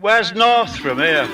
Where's north from here?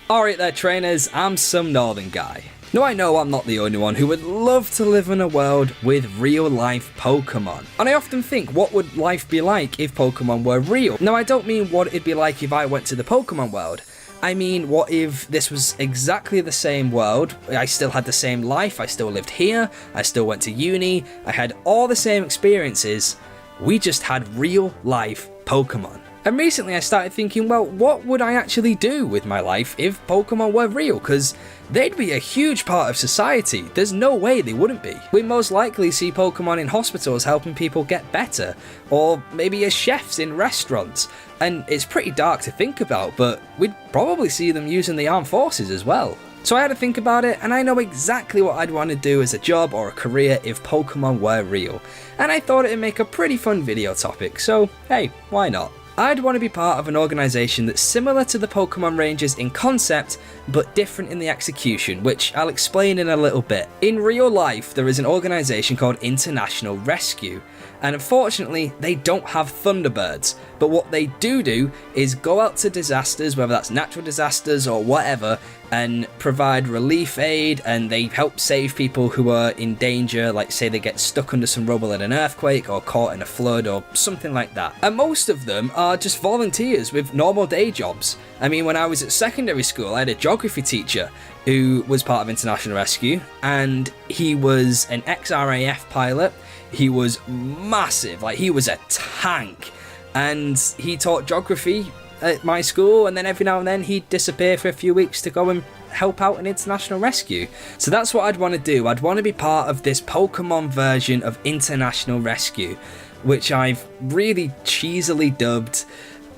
Alright there trainers, I'm some northern guy. Now I know I'm not the only one who would love to live in a world with real life Pokemon. And I often think, what would life be like if Pokemon were real? Now I don't mean what it'd be like if I went to the Pokemon world. I mean, what if this was exactly the same world, I still had the same life, I still lived here, I still went to uni, I had all the same experiences, we just had real life Pokemon. And recently I started thinking, well, what would I actually do with my life if Pokemon were real? Because they'd be a huge part of society. There's no way they wouldn't be. We'd most likely see Pokemon in hospitals helping people get better, or maybe as chefs in restaurants. And it's pretty dark to think about, but we'd probably see them using the armed forces as well. So I had to think about it, and I know exactly what I'd want to do as a job or a career if Pokemon were real. And I thought it'd make a pretty fun video topic, so hey, why not? I'd want to be part of an organisation that's similar to the Pokemon Rangers in concept, but different in the execution, which I'll explain in a little bit. In real life, there is an organisation called International Rescue, and unfortunately, they don't have Thunderbirds, but what they do is go out to disasters, whether that's natural disasters or whatever, and provide relief aid, and they help save people who are in danger, like say they get stuck under some rubble in an earthquake or caught in a flood or something like that. And most of them are just volunteers with normal day jobs. I mean, when I was at secondary school, I had a geography teacher who was part of International Rescue, and he was an ex-RAF pilot. He was massive, like he was a tank, and he taught geography at my school, and then every now and then he'd disappear for a few weeks to go and help out an International Rescue. So that's what I'd want to do. I'd want to be part of this Pokemon version of International Rescue, which I've really cheesily dubbed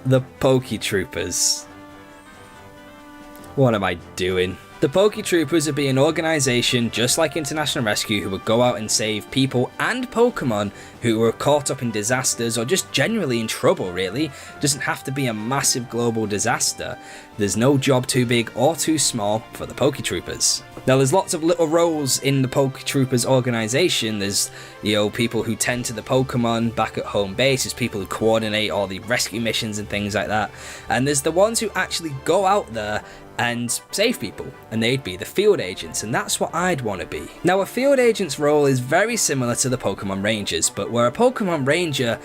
the Poketroopers. What am I doing? The Poketroopers would be an organisation just like International Rescue who would go out and save people and Pokemon who were caught up in disasters or just generally in trouble, really. It doesn't have to be a massive global disaster. There's no job too big or too small for the Poketroopers. Now there's lots of little roles in the Poketroopers organisation. There's, people who tend to the Pokemon back at home base. There's people who coordinate all the rescue missions and things like that. And there's the ones who actually go out there and save people, and they'd be the field agents, and that's what I'd want to be. Now a field agent's role is very similar to the Pokemon Rangers, but where a Pokemon Ranger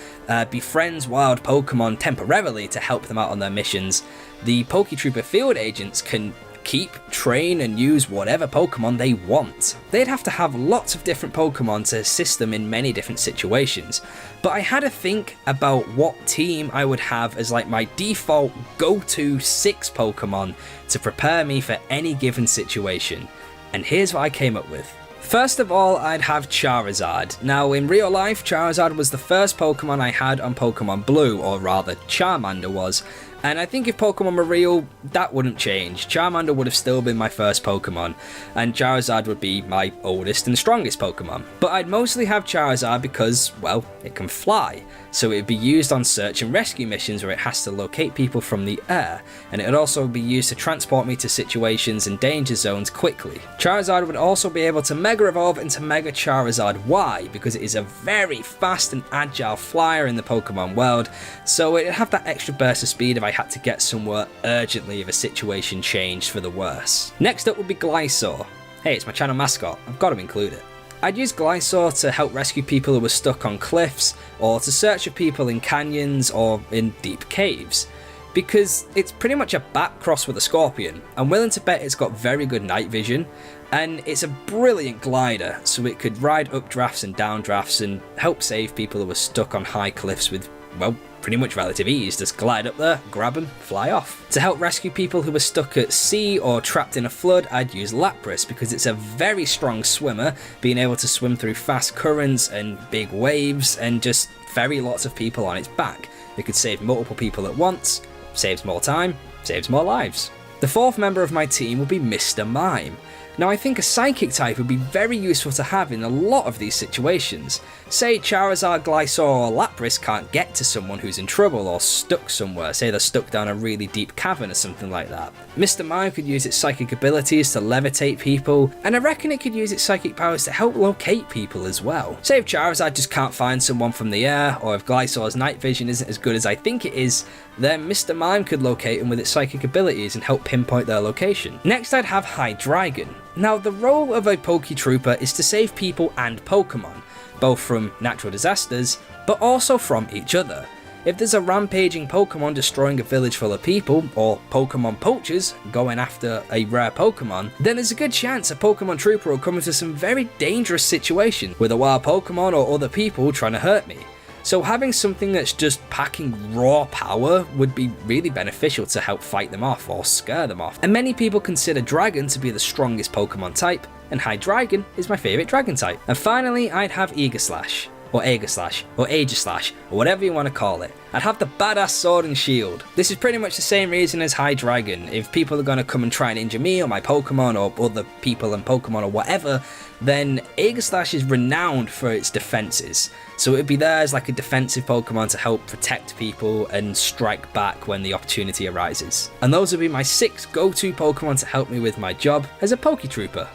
befriends wild Pokemon temporarily to help them out on their missions, the Poketrooper field agents can keep, train, and use whatever Pokemon they want. They'd have to have lots of different Pokemon to assist them in many different situations, but I had to think about what team I would have as like my default go-to 6 Pokemon to prepare me for any given situation, and here's what I came up with. First of all, I'd have Charizard. Now, in real life, Charizard was the first Pokemon I had on Pokemon Blue, or rather, Charmander was. And I think if Pokemon were real, that wouldn't change. Charmander would have still been my first Pokemon, and Charizard would be my oldest and strongest Pokemon. But I'd mostly have Charizard because, well, it can fly, so it would be used on search and rescue missions where it has to locate people from the air, and it would also be used to transport me to situations and danger zones quickly. Charizard would also be able to Mega Evolve into Mega Charizard Y, because it is a very fast and agile flyer in the Pokemon world, so it'd have that extra burst of speed if I had to get somewhere urgently if a situation changed for the worse. Next up would be Glysaur. Hey, it's my channel mascot, I've got to include it. I'd use Glysaur to help rescue people who were stuck on cliffs, or to search for people in canyons or in deep caves, because it's pretty much a bat crossed with a scorpion. I'm willing to bet it's got very good night vision, and it's a brilliant glider, so it could ride updrafts and downdrafts and help save people who were stuck on high cliffs with, well, pretty much relative ease. Just glide up there, grab them, fly off. To help rescue people who were stuck at sea or trapped in a flood, I'd use Lapras because it's a very strong swimmer, being able to swim through fast currents and big waves and just ferry lots of people on its back. It could save multiple people at once, saves more time, saves more lives. The fourth member of my team will be Mr. Mime. Now I think a Psychic type would be very useful to have in a lot of these situations. Say Charizard, Glysaur or Lapras can't get to someone who's in trouble or stuck somewhere, say they're stuck down a really deep cavern or something like that. Mr. Mime could use its psychic abilities to levitate people, and I reckon it could use its psychic powers to help locate people as well. Say if Charizard just can't find someone from the air, or if Glysaur's night vision isn't as good as I think it is, then Mr. Mime could locate them with its psychic abilities and help pinpoint their location. Next I'd have Hydreigon. Now the role of a Poketrooper is to save people and Pokemon, both from natural disasters, but also from each other. If there's a rampaging Pokemon destroying a village full of people, or Pokemon poachers going after a rare Pokemon, then there's a good chance a Pokemon Trooper will come into some very dangerous situation with a wild Pokemon or other people trying to hurt me. So having something that's just packing raw power would be really beneficial to help fight them off or scare them off. And many people consider Dragon to be the strongest Pokemon type, and Hydreigon is my favourite Dragon type. And finally, I'd have Aegislash, or Aegislash, or Aegislash, or whatever you want to call it. I'd have the badass sword and shield. This is pretty much the same reason as Hydreigon. If people are going to come and try and injure me or my Pokemon or other people and Pokemon or whatever, then Aegislash is renowned for its defenses. So it would be there as like a defensive Pokemon to help protect people and strike back when the opportunity arises. And those would be my 6 go-to Pokemon to help me with my job as a Poketrooper.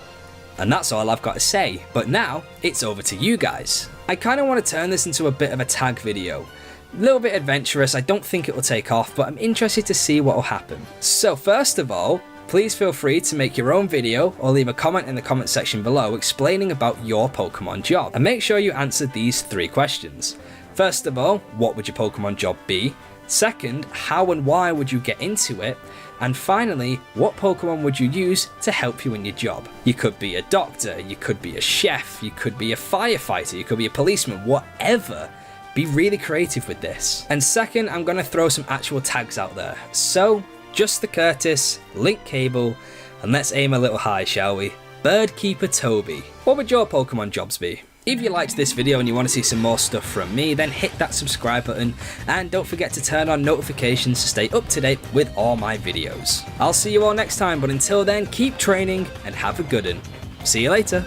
And that's all I've got to say, but now it's over to you guys. I kind of want to turn this into a bit of a tag video. A little bit adventurous, I don't think it will take off, but I'm interested to see what will happen. So first of all, please feel free to make your own video or leave a comment in the comment section below explaining about your Pokemon job. And make sure you answer these 3 questions. First of all, what would your Pokemon job be? Second, how and why would you get into it? And finally, what Pokemon would you use to help you in your job? You could be a doctor, you could be a chef, you could be a firefighter, you could be a policeman, whatever. Be really creative with this. And second, I'm going to throw some actual tags out there. So, Just the Curtis, Link Cable, and let's aim a little high, shall we? Birdkeeper Toby. What would your Pokemon jobs be? If you liked this video and you want to see some more stuff from me, then hit that subscribe button and don't forget to turn on notifications to stay up to date with all my videos. I'll see you all next time, but until then, keep training and have a good one. See you later.